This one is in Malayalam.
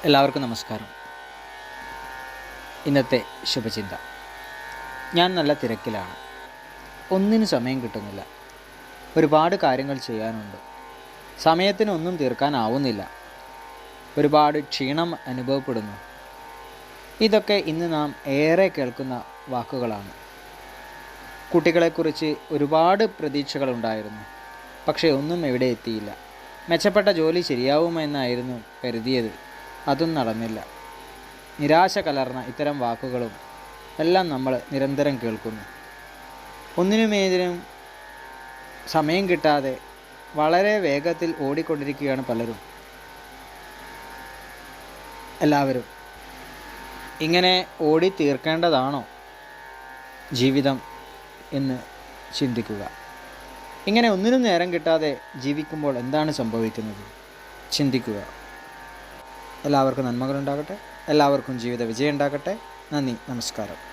എല്ലാവർക്കും നമസ്കാരം. ഇന്നത്തെ ശുഭചിന്ത. ഞാൻ നല്ല തിരക്കിലാണ്. ഒന്നിനും സമയം കിട്ടുന്നില്ല. ഒരുപാട് കാര്യങ്ങൾ ചെയ്യാനുണ്ട്. സമയത്തിനൊന്നും തീർക്കാനാവുന്നില്ല. ഒരുപാട് ക്ഷീണം അനുഭവപ്പെടുന്നു. ഇതൊക്കെ ഇന്ന് നാം ഏറെ കേൾക്കുന്ന വാക്കുകളാണ്. കുട്ടികളെക്കുറിച്ച് ഒരുപാട് പ്രതീക്ഷകളുണ്ടായിരുന്നു. പക്ഷേ ഒന്നും എവിടെ എത്തിയില്ല. മെച്ചപ്പെട്ട ജോലി ശരിയാവുമെന്നായിരുന്നു കരുതിയത്. അതും നടന്നില്ല. നിരാശ കലർന്ന ഇത്തരം വാക്കുകളും എല്ലാം നമ്മൾ നിരന്തരം കേൾക്കുന്നു. ഒന്നിനുമേതിനും സമയം കിട്ടാതെ വളരെ വേഗത്തിൽ ഓടിക്കൊണ്ടിരിക്കുകയാണ് പലരും. എല്ലാവരും ഇങ്ങനെ ഓടി തീർക്കേണ്ടതാണോ ജീവിതം എന്ന് ചിന്തിക്കുക. ഇങ്ങനെ ഒന്നിനും നേരം കിട്ടാതെ ജീവിക്കുമ്പോൾ എന്താണ് സംഭവിക്കുന്നത്? ചിന്തിക്കുക. എല്ലാവർക്കും നന്മകളുണ്ടാകട്ടെ. എല്ലാവർക്കും ജീവിത വിജയം ഉണ്ടാകട്ടെ. നന്ദി, നമസ്കാരം.